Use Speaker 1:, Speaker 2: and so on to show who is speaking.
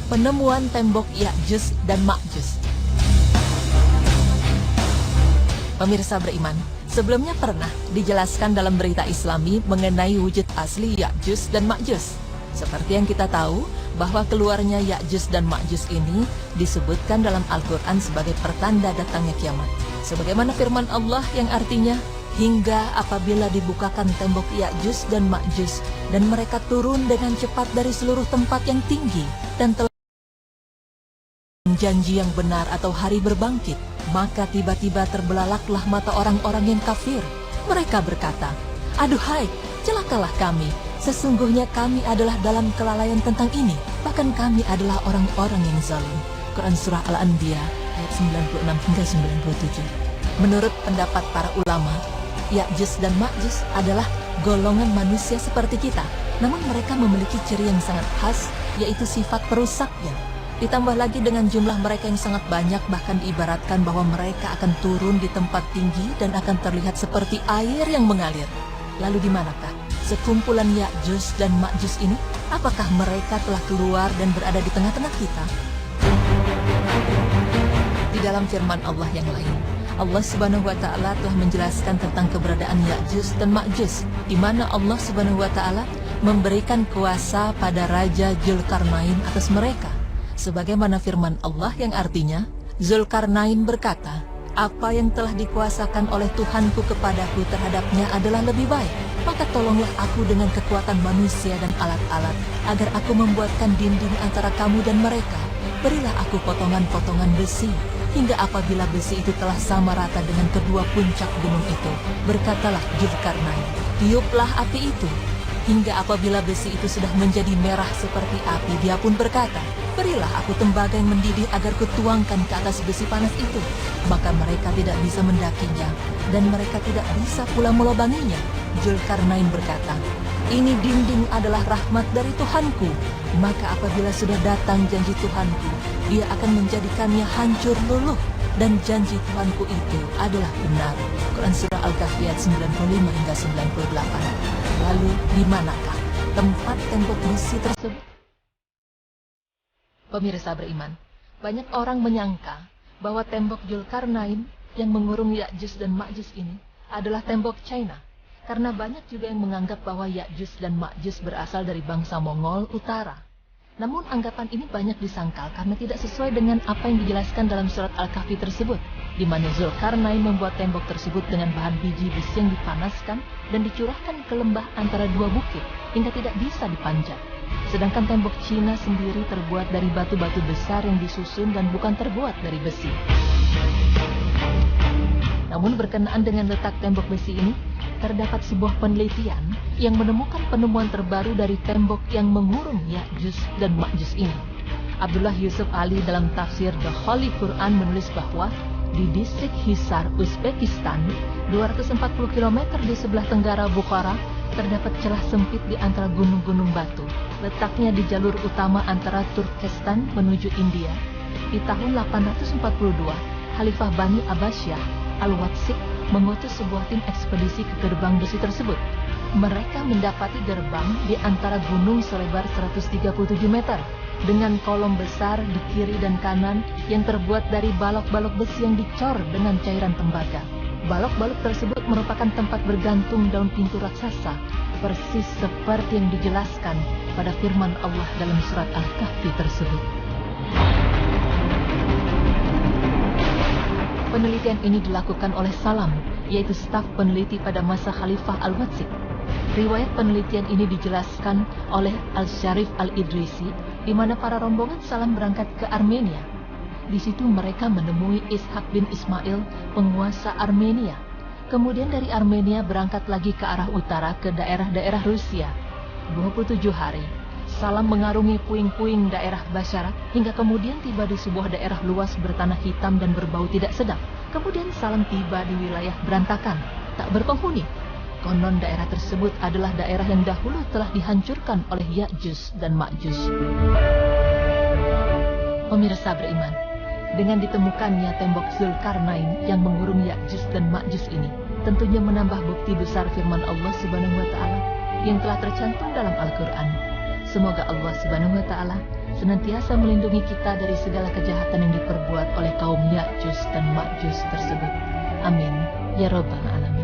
Speaker 1: Penemuan tembok Ya'juj dan Ma'juj. Pemirsa beriman, sebelumnya pernah dijelaskan dalam berita Islami mengenai wujud asli Ya'juj dan Ma'juj. Seperti yang kita tahu, bahwa keluarnya Ya'juj dan Ma'juj ini disebutkan dalam Al-Quran sebagai pertanda datangnya kiamat. Sebagaimana firman Allah yang artinya, hingga apabila dibukakan tembok Ya'juj dan Ma'juj, dan mereka turun dengan cepat dari seluruh tempat yang tinggi, dan telah janji yang benar atau hari berbangkit, maka tiba-tiba terbelalaklah mata orang-orang yang kafir. Mereka berkata, aduhai, celakalah kami, sesungguhnya kami adalah dalam kelalaian tentang ini, bahkan kami adalah orang-orang yang zalim. Quran Surah Al-Anbiya ayat 96 hingga 97. Menurut pendapat para ulama, Ya'juj dan Ma'juj adalah golongan manusia seperti kita, namun mereka memiliki ciri yang sangat khas, yaitu sifat perusaknya. Ditambah lagi dengan jumlah mereka yang sangat banyak, bahkan diibaratkan bahwa mereka akan turun di tempat tinggi dan akan terlihat seperti air yang mengalir. Lalu di manakah sekumpulan Ya'juj dan Ma'juj ini? Apakah mereka telah keluar dan berada di tengah-tengah kita? Di dalam firman Allah yang lain, Allah Subhanahu wa Ta'ala telah menjelaskan tentang keberadaan Ya'juj dan Ma'juj, di mana Allah Subhanahu wa Ta'ala memberikan kuasa pada Raja Dzulkarnain atas mereka. Sebagaimana firman Allah yang artinya, Dzulkarnain berkata, apa yang telah dikuasakan oleh Tuhanku kepadaku terhadapnya adalah lebih baik. Maka tolonglah aku dengan kekuatan manusia dan alat-alat, agar aku membuatkan dinding antara kamu dan mereka. Berilah aku potongan-potongan besi, hingga apabila besi itu telah sama rata dengan kedua puncak gunung itu, berkatalah Dzulkarnain, tiuplah api itu. Hingga apabila besi itu sudah menjadi merah seperti api, dia pun berkata, berilah aku tembaga yang mendidih agar kutuangkan ke atas besi panas itu. Maka mereka tidak bisa mendakinya, dan mereka tidak bisa pula melobanginya. Dzulkarnain berkata, ini dinding adalah rahmat dari Tuhanku. Maka apabila sudah datang janji Tuhanku, dia akan menjadikannya hancur luluh. Dan janji Tuhanku itu adalah benar. Quran Surah Al-Kahfi ayat 95 hingga 98. Lalu di manakah tempat tembok besi tersebut? Pemirsa beriman, banyak orang menyangka bahwa tembok Dzulkarnain yang mengurung Ya'juj dan Ma'juj ini adalah tembok China. Karena banyak juga yang menganggap bahwa Ya'juj dan Ma'juj berasal dari bangsa Mongol Utara. Namun anggapan ini banyak disangkal karena tidak sesuai dengan apa yang dijelaskan dalam surat Al-Kahfi tersebut, di mana Dzulkarnain membuat tembok tersebut dengan bahan biji besi yang dipanaskan dan dicurahkan ke lembah antara dua bukit hingga tidak bisa dipanjat. Sedangkan tembok Cina sendiri terbuat dari batu-batu besar yang disusun dan bukan terbuat dari besi. Namun berkenaan dengan letak tembok besi ini, terdapat sebuah penelitian yang menemukan penemuan terbaru dari tembok yang mengurung Ya'juj dan Ma'juj ini. Abdullah Yusuf Ali dalam tafsir The Holy Quran menulis bahwa di distrik Hisar, Uzbekistan, 240 km di sebelah tenggara Bukhara, terdapat celah sempit di antara gunung-gunung batu. Letaknya di jalur utama antara Turkestan menuju India. Di tahun 842, Khalifah Bani Abbasiyah Al-Watsik mengutus sebuah tim ekspedisi ke gerbang besi tersebut. Mereka mendapati gerbang di antara gunung selebar 137 meter dengan kolom besar di kiri dan kanan yang terbuat dari balok-balok besi yang dicor dengan cairan tembaga. Balok-balok tersebut merupakan tempat bergantung daun pintu raksasa, persis seperti yang dijelaskan pada firman Allah dalam surat Al-Kahfi tersebut. Penelitian ini dilakukan oleh Salam, yaitu staf peneliti pada masa Khalifah Al-Watsik. Riwayat penelitian ini dijelaskan oleh Al-Syarif Al-Idrisi, di mana para rombongan Salam berangkat ke Armenia. Di situ mereka menemui Ishak bin Ismail, penguasa Armenia. Kemudian dari Armenia berangkat lagi ke arah utara ke daerah-daerah Rusia. 27 hari, Salam mengarungi puing-puing daerah Basharah hingga kemudian tiba di sebuah daerah luas bertanah hitam dan berbau tidak sedap. Kemudian Salam tiba di wilayah berantakan, tak berpenghuni. Konon daerah tersebut adalah daerah yang dahulu telah dihancurkan oleh Ya'juj dan Ma'juj. Pemirsa beriman, dengan ditemukannya tembok Dzulkarnain yang mengurung Ya'juj dan Ma'juj ini, tentunya menambah bukti besar firman Allah Subhanahu wa Ta'ala yang telah tercantum dalam Al-Quran. Semoga Allah Subhanahu wa Ta'ala senantiasa melindungi kita dari segala kejahatan yang diperbuat oleh kaum Ya'juj dan Ma'juj tersebut. Amin ya rabbal alamin.